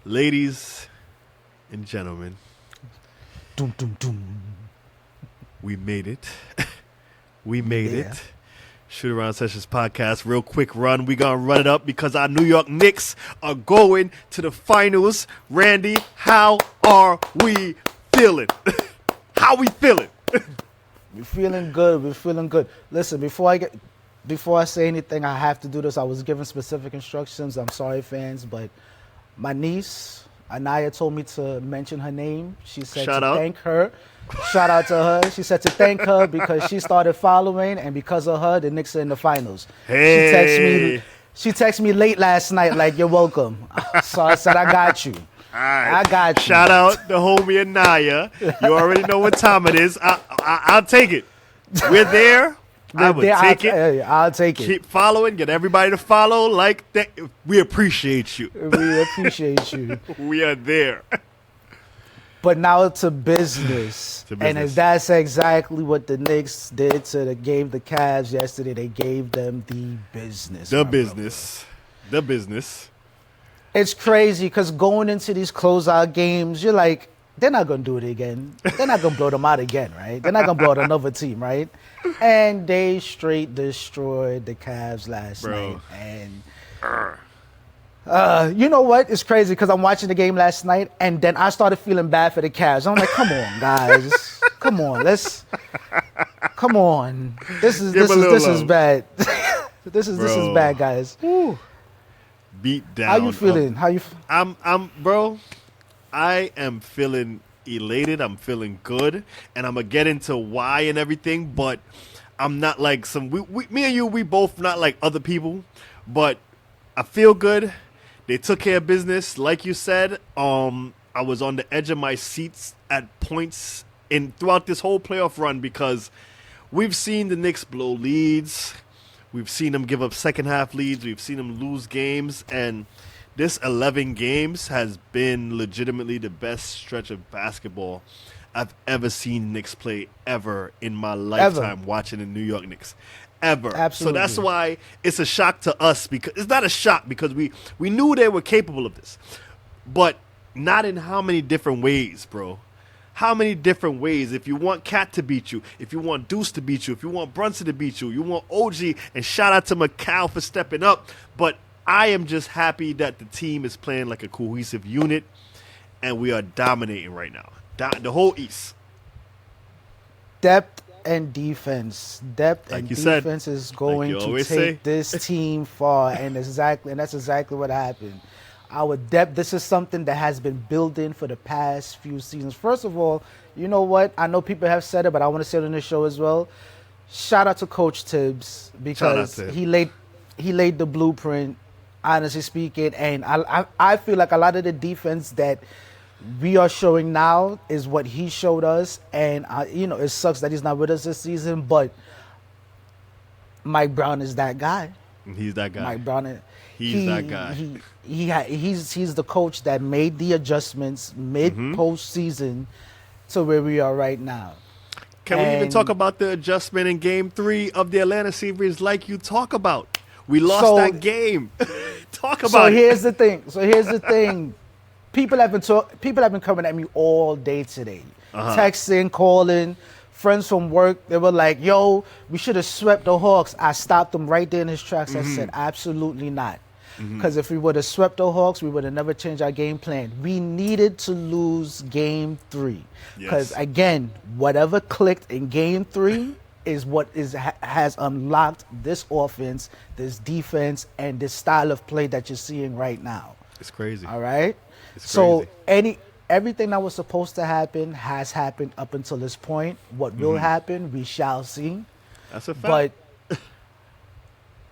Ladies and gentlemen, Doom, doom, doom. we made it. We We made there. it. Shoot Around Sessions podcast, real quick run. We gonna run it up because our New York Knicks are going to the finals. Randy, how are we feeling? How we feeling? We're feeling good. We're feeling good. Listen, before I say anything, I have to do this. I was given specific instructions. I'm sorry, fans, but my niece Anaya told me to mention her name. She said Shout to out. thank her. Shout out to her. She said to thank her because she started following, and because of her, the Knicks are in the finals. Hey. She texted me late last night like, "You're welcome." So I said, "I got you. All right. I got you." Shout out the homie Anaya. You already know what time it is. I'll take it. We're there. I would take it. I'll take it. Keep following. Get everybody to follow. Like that. We appreciate you. We appreciate you. We are there. But now to business. To And business. that's exactly what the Knicks did to the Cavs yesterday. They gave them the business. The my business. The business. brother. It's crazy because going into these closeout games, you're like, they're not going to do it again. They're not going to blow them out again, right? They're not going to blow out another team, right? And they straight destroyed the Cavs last Bro. night. And you know what? It's crazy because I'm watching the game last night, and then I started feeling bad for the Cavs. I'm like, come on, guys, come on, come on. This is Give 'em a little this is love. bad. this is Bro. bad, guys. Beat down. How you feeling? Bro, I am feeling elated. I'm feeling good. And I'm going to get into why and everything. But I'm not like me and you, we both not like other people. But I feel good. They took care of business. Like you said, I was on the edge of my seats at points throughout this whole playoff run because we've seen the Knicks blow leads. We've seen them give up second half leads. We've seen them lose games. And this 11 games has been legitimately the best stretch of basketball I've ever seen Knicks play ever in my lifetime watching the New York Knicks. Ever. Absolutely. So that's why it's a shock to us because it's not a shock because we knew they were capable of this. But not in how many different ways, bro. How many different ways? If you want Cat to beat you, if you want Deuce to beat you, if you want Brunson to beat you, you want OG, and shout out to Macau for stepping up. But I am just happy that the team is playing like a cohesive unit, and we are dominating right now. The whole East. Depth and defense. Depth Like and you said. defense is Like going you to always take say. this team far, and that's exactly what happened. Our depth. This is something that has been building for the past few seasons. First of all, you know what? I know people have said it, but I want to say it on the show as well. Shout out to Coach Tibbs because to him. he laid the blueprint. Honestly speaking, and I feel like a lot of the defense that we are showing now is what he showed us, and it sucks that he's not with us this season. But Mike Brown is that guy. He's that guy. Mike Brown, He's that guy. He's the coach that made the adjustments mid postseason to where we are right now. Can we even And talk about the adjustment in Game 3 of the Atlanta series like you talk about? We lost So- that game. Talk So about it. here's the thing. People have been coming at me all day today, texting, calling. Friends from work, they were like, "Yo, we should have swept the Hawks." I stopped them right there in his tracks. I said, "Absolutely not." Because if we would have swept the Hawks, we would have never changed our game plan. We needed to lose Game 3. Because, Yes. again, whatever clicked in Game 3 is what has unlocked this offense, this defense, and this style of play that you're seeing right now. It's crazy. All right? It's So crazy. everything that was supposed to happen has happened up until this point. What will happen, we shall see. That's a fact. But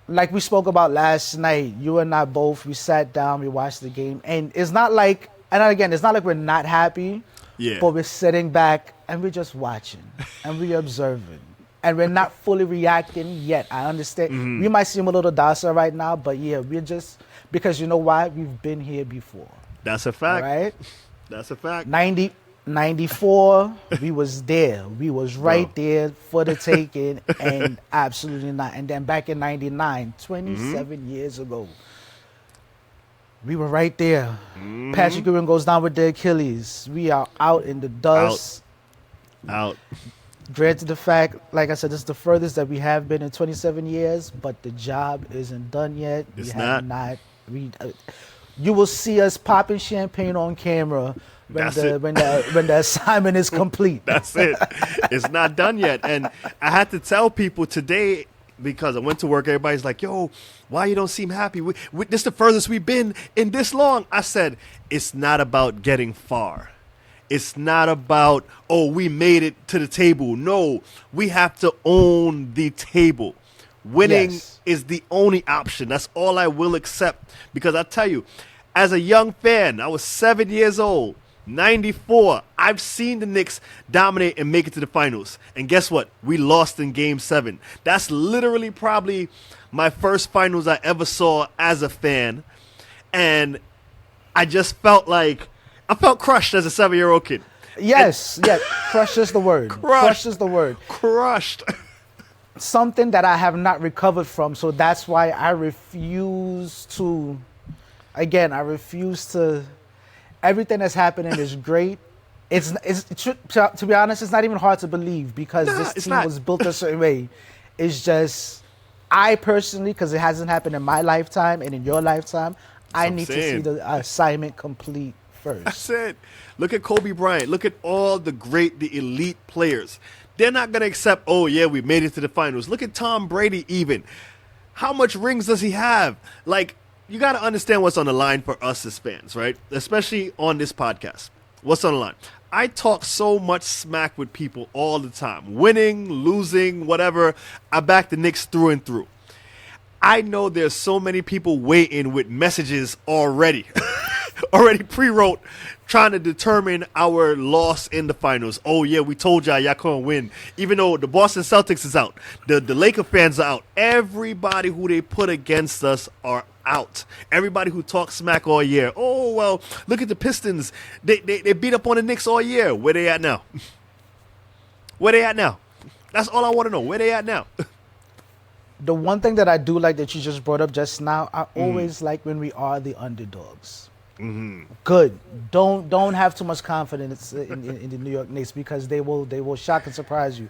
like we spoke about last night, you and I both, we sat down, we watched the game, and it's not like we're not happy, Yeah. but we're sitting back and we're just watching and we're observing. And we're not fully reacting yet. I understand. We might seem a little docile right now, but yeah, we're just, because you know why? We've been here before. That's a All fact. right? That's a fact. 94, we was there. We was right Bro. there for the taking, and absolutely not. And then back in 99, 27 years ago, We were right there. Patrick Ewing goes down with the Achilles. We are out in the Out. dust. Out. Granted the fact, like I said, this is the furthest that we have been in 27 years, but the job isn't done yet. It's we have not. not. You will see us popping champagne on camera when That's the it. when the assignment is complete. That's it. It's not done yet. And I had to tell people today because I went to work. Everybody's like, yo, why you don't seem happy? This is the furthest we've been in this long. I said, it's not about getting far. It's not about, oh, we made it to the table. No, we have to own the table. Winning Yes. is the only option. That's all I will accept. Because I tell you, as a young fan, I was 7 years old, 94. I've seen the Knicks dominate and make it to the finals. And guess what? We lost in game 7. That's literally probably my first finals I ever saw as a fan. And I just felt like, I felt crushed as a 7-year-old kid. Yes, yes. Crush is the word. Crush is the word. Crushed. Something that I have not recovered from. So that's why I refuse to. Again, I refuse to. Everything that's happening is great. To be honest, it's not even hard to believe because Nah, this it's team not. was built a certain way. It's just, I personally, because it hasn't happened in my lifetime and in your lifetime, I I'm need to see saying. the assignment complete first. That's it. Look at Kobe Bryant. Look at all the elite players. They're not going to accept, oh, yeah, we made it to the finals. Look at Tom Brady even. How much rings does he have? Like, you got to understand what's on the line for us as fans, right? Especially on this podcast. What's on the line? I talk so much smack with people all the time. Winning, losing, whatever. I back the Knicks through and through. I know there's so many people waiting with messages already. Already pre-wrote, trying to determine our loss in the finals. Oh, yeah, we told y'all couldn't win. Even though the Boston Celtics is out. The Laker fans are out. Everybody who they put against us are out. Everybody who talks smack all year. Oh, well, look at the Pistons. They beat up on the Knicks all year. Where they at now? Where they at now? That's all I want to know. Where they at now? The one thing that I do like that you just brought up just now, I always like when we are the underdogs. Good. Don't have too much confidence in the New York Knicks because they will shock and surprise you.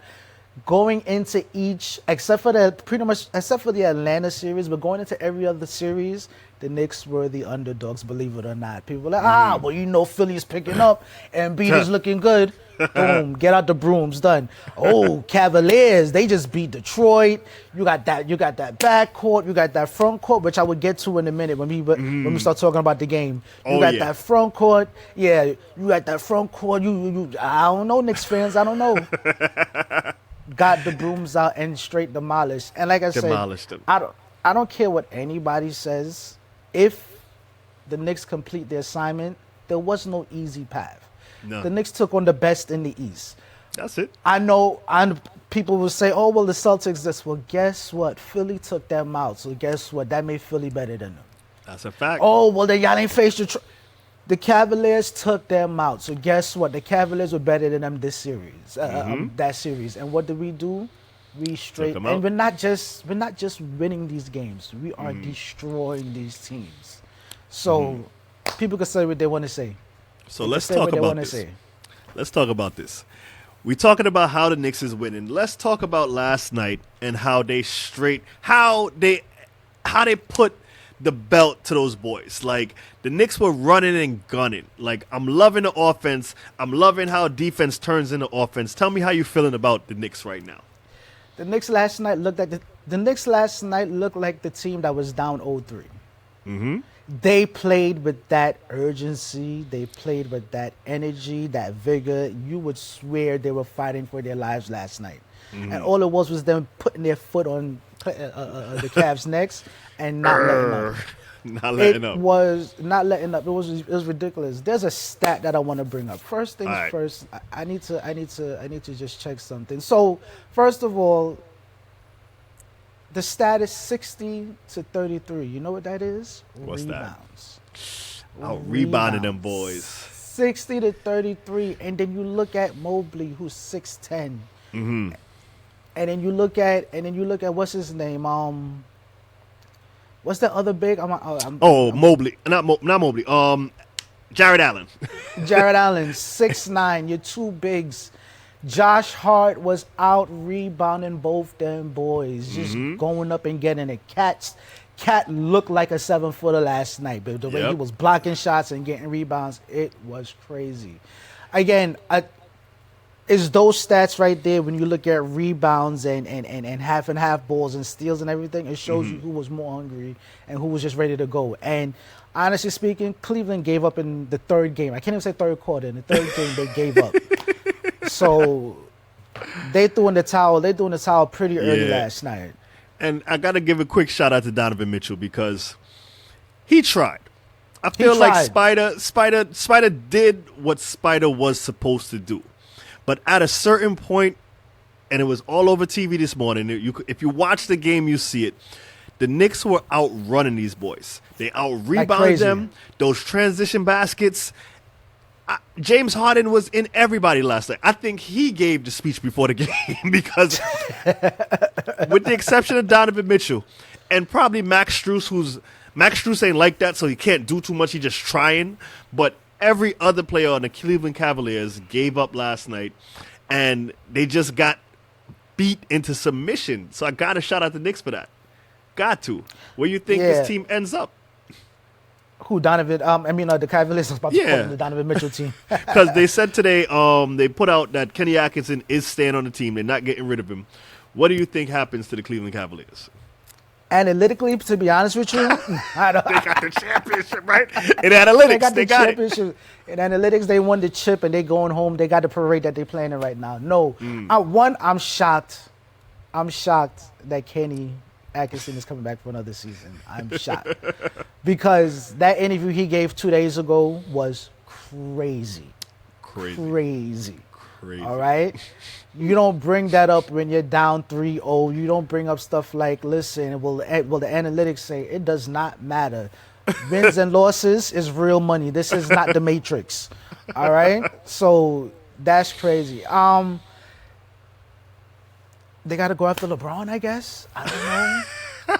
Going into each, except for the Atlanta series, but going into every other series, the Knicks were the underdogs. Believe it or not, people were like, well, you know, Philly's picking up, and Embiid is looking good. Boom, get out the brooms, done. Oh, Cavaliers, they just beat Detroit. You got that back court, you got that front court, which I would get to in a minute when we start talking about the game. You got that front court, yeah. You got that front court. You I don't know, Knicks fans, I don't know. Got the brooms out and straight demolished. And like I Demolished said, them. I don't care what anybody says. If the Knicks complete their assignment, there was no easy path. No. The Knicks took on the best in the East. That's it. I know people will say, oh, well, the Celtics this. Well, guess what? Philly took them out. So guess what? That made Philly better than them. That's a fact. Oh, well, then y'all ain't faced the Cavaliers took them out. So guess what? The Cavaliers were better than them this series, that series. And what did we do? We straight, them and out. we're not just winning these games. We are destroying these teams. So people can say what they want to say. So They let's can say talk what they about wanna this. say. Let's talk about this. We talking about how the Knicks is winning. Let's talk about last night and how they put the belt to those boys. Like, the Knicks were running and gunning. Like, I'm loving the offense. I'm loving how defense turns into offense. Tell me how you feeling about the Knicks right now. The Knicks last night looked like the team that was down 0-3. They played with that urgency. They played with that energy, that vigor. You would swear they were fighting for their lives last night. And all it was them putting their foot on the Cavs' necks and not letting up. Not letting up. It was not letting up. It was ridiculous. There's a stat that I want to bring up. First things All right. first. I need to just check something. So first of all, the stat is 60-33. You know what that is? What's that? Rebounds. Out rebounding them Rebounds. boys. 60-33, and then you look at Mobley, who's 6'10", and then you look at what's his name, What's that other big? I'm Oh, Mobley, not Mobley. Jared Allen. Jared Allen, 6'9", your two bigs. Josh Hart was out rebounding both them boys, just going up and getting it. Cat looked like a 7-footer last night, but the way he was blocking shots and getting rebounds, it was crazy. Again, it's those stats right there when you look at rebounds and half and half balls and steals and everything. It shows you who was more hungry and who was just ready to go. And honestly speaking, Cleveland gave up in the third game. I can't even say third quarter. In the third game, they gave up. So they threw in the towel. They threw in the towel pretty early last night. And I got to give a quick shout out to Donovan Mitchell because he tried. I feel like Spider did what Spider was supposed to do. But at a certain point, and it was all over TV this morning, if you watch the game, you see it. The Knicks were outrunning these boys. They out-rebounded them. Those transition baskets. James Harden was in everybody last night. I think he gave the speech before the game because with the exception of Donovan Mitchell and probably Max Strus ain't like that, so he can't do too much. He's just trying. But every other player on the Cleveland Cavaliers gave up last night, and they just got beat into submission. So I got to shout out the Knicks for that. Got to. Where you think this team ends up? Who, Donovan? The Cavaliers is about to call them the Donovan Mitchell team. Because they said today, they put out that Kenny Atkinson is staying on the team. They're not getting rid of him. What do you think happens to the Cleveland Cavaliers? Analytically, to be honest with you, they got the championship, right? In analytics, they got championship. In analytics, they won the chip and they going home. They got the parade that they're playing in right now. No, I'm shocked. I'm shocked that Kenny Atkinson is coming back for another season. I'm shocked because that interview he gave 2 days ago was crazy. All right, you don't bring that up when you're down 3-0. You don't bring up stuff like, listen, well, the analytics say it does not matter. Wins and losses is real money. This is not the Matrix. All right, so that's crazy. They got to go after LeBron, I guess. I don't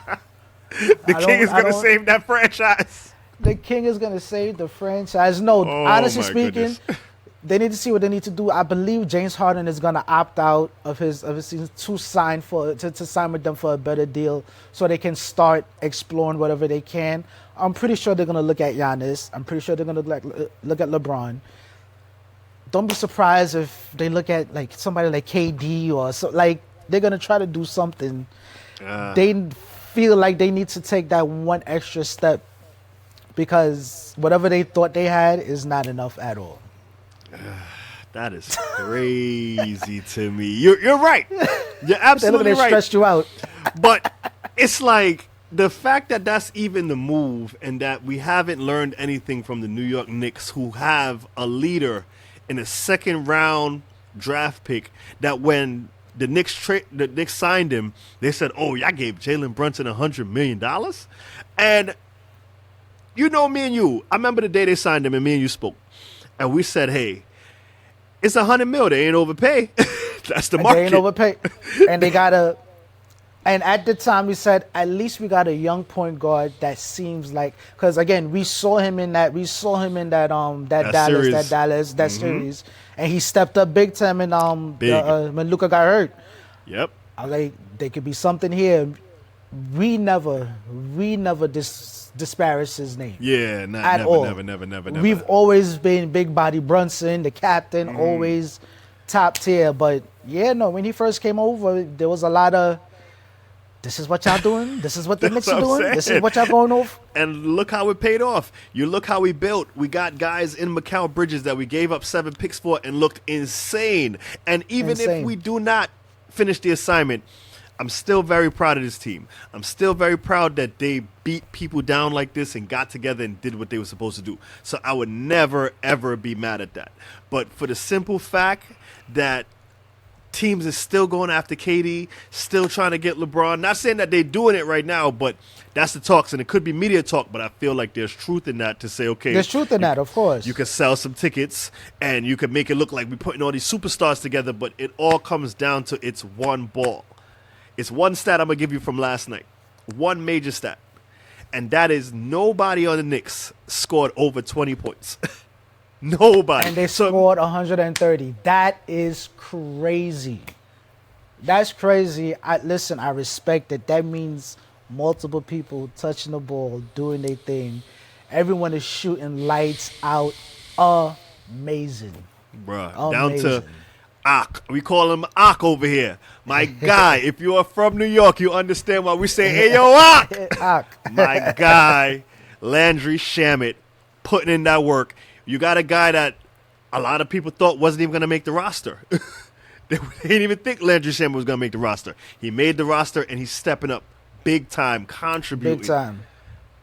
know. The King is going to save that franchise. The King is going to save the franchise. No, honestly speaking, they need to see what they need to do. I believe James Harden is going to opt out of his season to sign with them for a better deal so they can start exploring whatever they can. I'm pretty sure they're going to look at Giannis. I'm pretty sure they're going to look at LeBron. Don't be surprised if they look at like somebody like KD or so. Like they're gonna try to do something. They feel like they need to take that one extra step because whatever they thought they had is not enough at all. That is crazy to me. You're right. You're absolutely right. Stressed you out. But it's like the fact that that's even the move, and that we haven't learned anything from the New York Knicks, who have a leader in a second round draft pick, that when the Knicks signed him, they said, "Oh, y'all gave Jalen Brunson $100 million," and you know me and you. I remember the day they signed him, and me and you spoke, and we said, "Hey, it's $100 million. They ain't overpay. That's the market. They ain't overpay, and they gotta." And at the time, we said, at least we got a young point guard that seems like, because again, we saw him in that series, and he stepped up big time when Luka got hurt. Yep. I was like, there could be something here. We never disparaged his name. Yeah, never. We've always been big body Brunson, the captain, always top tier. But when he first came over, there was a lot of, this is what y'all doing. This is what the Knicks are doing. This is what y'all going off. And look how it paid off. You look how we built. We got guys in Mikal Bridges that we gave up 7 picks for and looked insane. And even if we do not finish the assignment, I'm still very proud of this team. I'm still very proud that they beat people down like this and got together and did what they were supposed to do. So I would never, ever be mad at that. But for the simple fact that teams is still going after KD, still trying to get LeBron. Not saying that they're doing it right now, but that's the talks, and it could be media talk, but I feel like there's truth in that to say, okay. There's truth in that, of course. You can sell some tickets, and you can make it look like we're putting all these superstars together, but it all comes down to it's one ball. It's one stat I'm going to give you from last night. one major stat, and that is nobody on the Knicks scored over 20 points. Nobody. And they scored 130. That is crazy. That's crazy. Listen, I respect it. That means multiple people touching the ball, doing their thing. Everyone is shooting lights out. Amazing. Bruh, down to Ak. We call him Ak over here. My guy, if you are from New York, you understand why we say, hey, yo, Ak. Ak. My guy, Landry Shamet, putting in that work. You got a guy that a lot of people thought wasn't even going to make the roster. They didn't even think Landry Shamet was going to make the roster. He made the roster, and he's stepping up big time, contributing. Big time.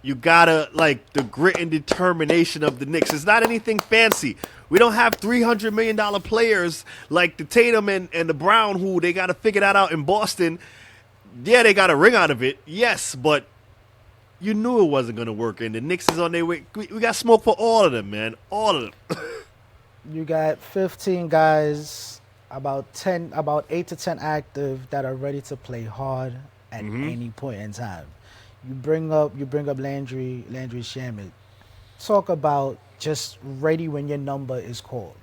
You gotta, like, the grit and determination of the Knicks. It's not anything fancy. We don't have $300 million players like the Tatum and the Brown, who they got to figure that out in Boston. Yeah, they got a ring out of it. Yes, but you knew it wasn't going to work, and the Knicks is on their way. We got smoke for all of them, man. All of them. You got 15 guys, about 8 to 10 active that are ready to play hard at any point in time. You bring up Landry Shamet. Talk about just ready when your number is called.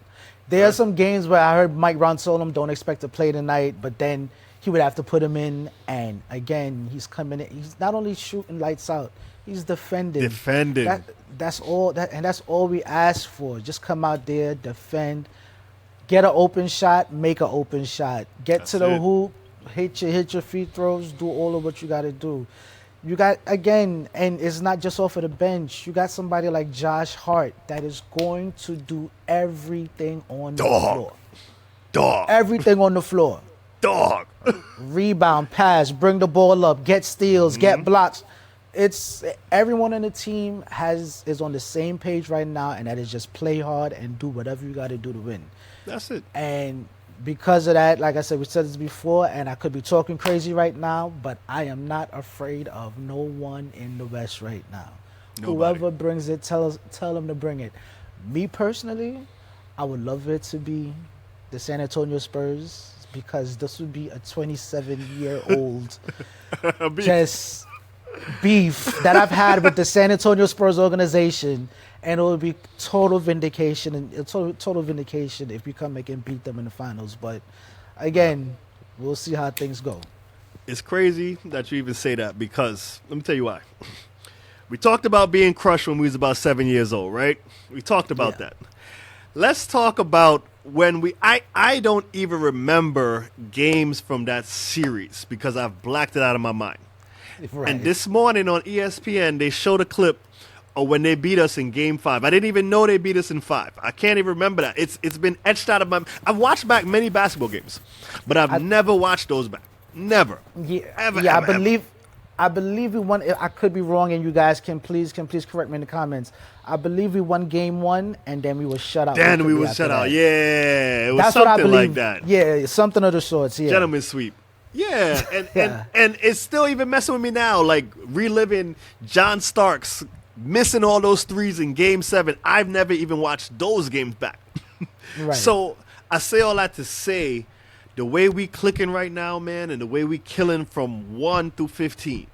There are some games where I heard Mike Brown told him don't expect to play tonight, but then he would have to put him in, and again he's coming in. He's not only shooting lights out, he's defending. That's all we ask for. Just come out there, defend, get an open shot, make an open shot, get to the hoop, hit your free throws, do all of what you got to do. You got, again, and it's not just off of the bench. You got somebody like Josh Hart that is going to do everything on the floor. Everything on the floor. Rebound, pass, bring the ball up, get steals, get blocks. It's everyone on the team is on the same page right now, and that is just play hard and do whatever you got to do to win. That's it. And because of that, like I said, we said this before, and I could be talking crazy right now, but I am not afraid of no one in the West right now. Nobody. Whoever brings it, tell them to bring it. Me personally, I would love it to be the San Antonio Spurs, because this would be a 27-year-old just beef that I've had with the San Antonio Spurs organization. And it would be total vindication if we come back and beat them in the finals. But again, we'll see how things go. It's crazy that you even say that, because let me tell you why. We talked about being crushed when we was about 7 years old, right? We talked about that. Let's talk about when I don't even remember games from that series because I've blacked it out of my mind. Right. And this morning on ESPN, they showed a clip when they beat us in Game 5. I didn't even know they beat us in 5. I can't even remember that. It's been etched out of my... I've watched back many basketball games, but I've never watched those back. Never. Yeah, I believe we won. I could be wrong, and you guys can please correct me in the comments. I believe we won Game 1, and then we were shut out. Then we were shut out. Yeah, it was something like that. Yeah, something of the sorts. Yeah, gentleman's sweep. Yeah, and it's still even messing with me now, like reliving John Starks missing all those threes in Game 7. I've never even watched those games back. Right. So I say all that to say, the way we clicking right now, man, and the way we killing from 1 through 15,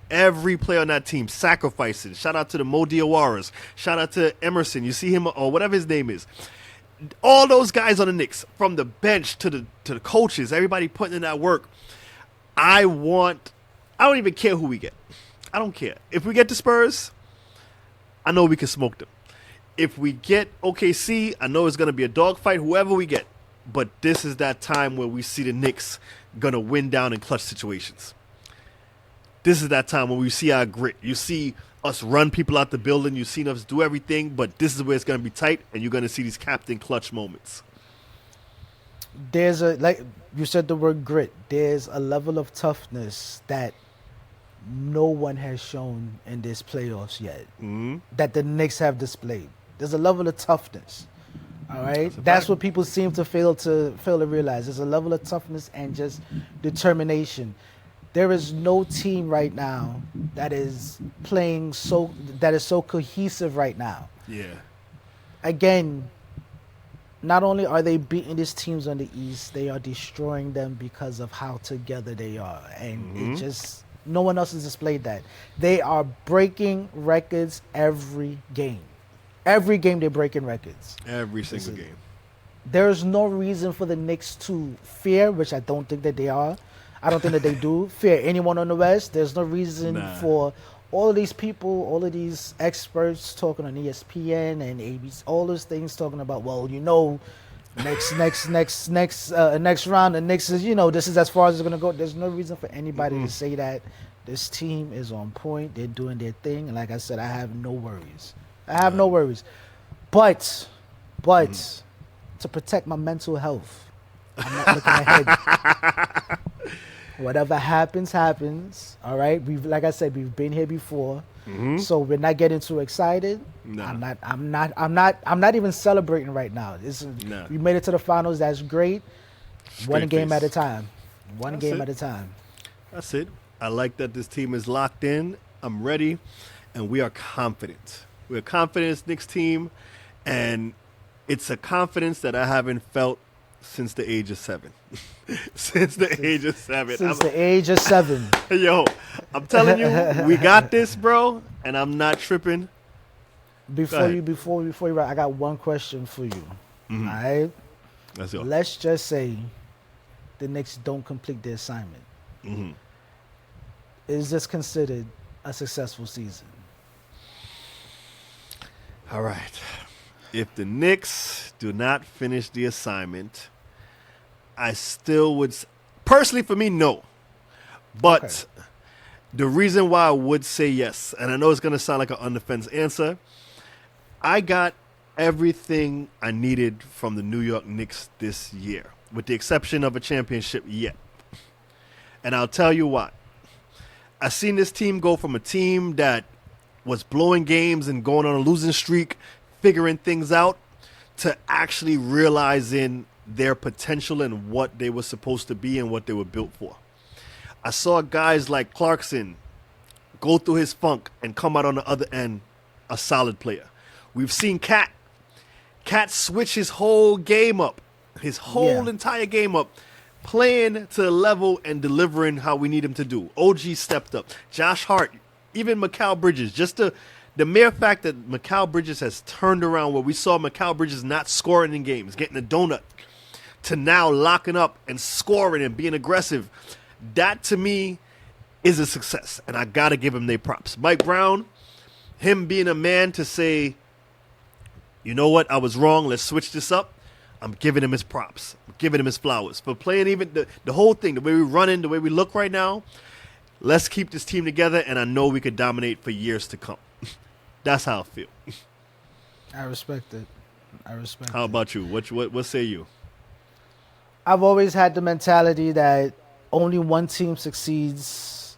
every player on that team sacrificing. Shout out to the Mo Diawaras. Shout out to Emerson. You see him, or whatever his name is. All those guys on the Knicks, from the bench to the coaches, everybody putting in that work. I don't even care who we get. I don't care. If we get the Spurs, I know we can smoke them. If we get OKC, I know it's going to be a dogfight, whoever we get. But this is that time where we see the Knicks going to win down in clutch situations. This is that time when we see our grit. You see us run people out the building. You've seen us do everything. But this is where it's going to be tight, and you're going to see these captain clutch moments. There's like you said the word grit. There's a level of toughness that no one has shown in this playoffs yet, that the Knicks have displayed. There's a level of toughness. All right, that's what people seem to fail to realize. There's a level of toughness and just determination. There is no team right now that is so cohesive right now. Yeah. Again, not only are they beating these teams on the East, they are destroying them because of how together they are, and it just No one else has displayed that. They are breaking records every game. Every game they're breaking records. Every single game. There's no reason for the Knicks to fear, which I don't think that they are. I don't think that they do fear anyone on the West. There's no reason for all of these people, all of these experts talking on ESPN and ABC, all those things talking about, well, next round, the Knicks is, this is as far as it's gonna go. There's no reason for anybody to say that. This team is on point. They're doing their thing, and like I said, I have no worries. But to protect my mental health, I'm not looking ahead. Whatever happens. All right. Like I said, we've been here before, so we're not getting too excited. No. I'm not even celebrating right now. We made it to the finals. That's great. One game at a time. One game at a time. That's it. I like that this team is locked in. I'm ready, and we are confident. We're confident in this Knicks team, and it's a confidence that I haven't felt since the age of 7. Since the age of 7. Yo, I'm telling you, we got this, bro, and I'm not tripping. Before you, I got one question for you. All right? Let's just say the Knicks don't complete the assignment. Is this considered a successful season? All right. If the Knicks do not finish the assignment, I still would, personally for me, no. But the reason why I would say yes, and I know it's going to sound like an on-the-fence answer, I got everything I needed from the New York Knicks this year, with the exception of a championship yet. And I'll tell you why. I've seen this team go from a team that was blowing games and going on a losing streak, figuring things out, to actually realizing their potential and what they were supposed to be and what they were built for. I saw guys like Clarkson go through his funk and come out on the other end a solid player. We've seen Cat switch his whole game up, his whole entire game up, playing to the level and delivering how we need him to do. OG stepped up. Josh Hart, even Mikal Bridges, just the mere fact that Mikal Bridges has turned around, where we saw Mikal Bridges not scoring in games, getting a donut, to now locking up and scoring and being aggressive, that to me is a success. And I got to give him their props. Mike Brown, him being a man to say, you know what, I was wrong, let's switch this up. I'm giving him his props. I'm giving him his flowers. For playing even the whole thing, the way we run in, the way we look right now, let's keep this team together, and I know we could dominate for years to come. That's how I feel. I respect it. How about you? What say you? I've always had the mentality that only one team succeeds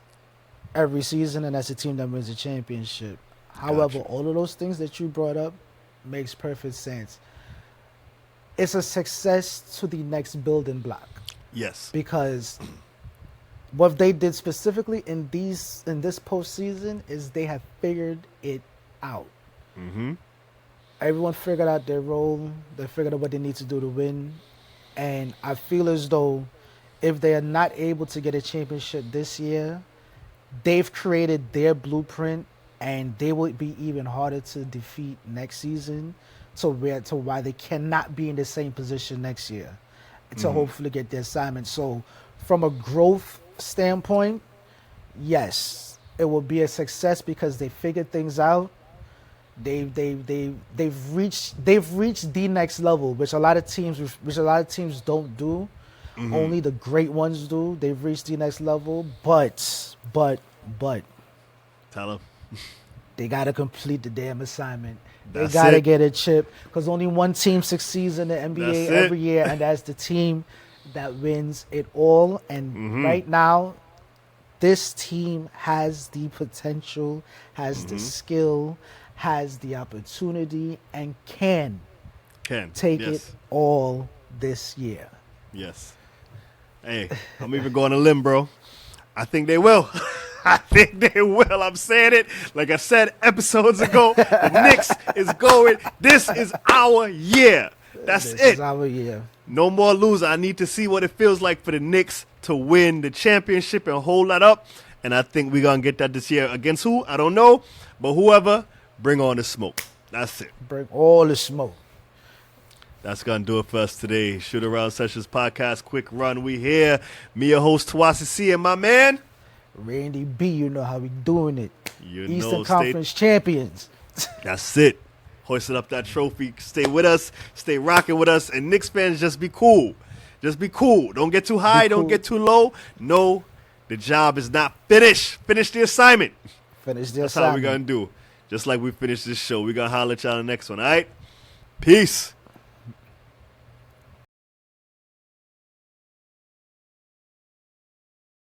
every season, and that's the team that wins the championship. However, all of those things that you brought up makes perfect sense. It's a success to the next building block. Yes. Because what they did specifically in this postseason is they have figured it out. Everyone figured out their role. They figured out what they need to do to win. And I feel as though if they are not able to get a championship this year, they've created their blueprint, and they will be even harder to defeat next season, to why they cannot be in the same position next year to hopefully get the assignment. So from a growth standpoint, yes, it will be a success because they figured things out. They've reached the next level, which a lot of teams don't do. Only the great ones do. They've reached the next level, but Tell them. They gotta complete the damn assignment. They gotta get a chip, because only one team succeeds in the NBA every year, and that's the team that wins it all. And right now, this team has the potential, has the skill, has the opportunity, and can take it all this year. Yes. Hey, I'm even going on a limb, bro. I think they will. I think they will. I'm saying it. Like I said episodes ago, the Knicks is going. This is our year. This is our year. No more loser. I need to see what it feels like for the Knicks to win the championship and hold that up and I think we're going to get that this year. Against who? I don't know. But whoever, bring on the smoke. That's it. Bring all the smoke. That's going to do it for us today. Shoot Around Sessions Podcast, quick run. We here. Me, your host, Tawasi C, and my man. Randy B, you know how we doing it. Eastern know, Conference champions. That's it. Hoisting up that trophy. Stay with us. Stay rocking with us. And Knicks fans, just be cool. Just be cool. Don't get too high. Don't get too low. No, the job is not finished. Finish the assignment. Finish the That's assignment. how we're going to do. Just like we finished this show. We're going to holler at y'all on the next one, all right? Peace.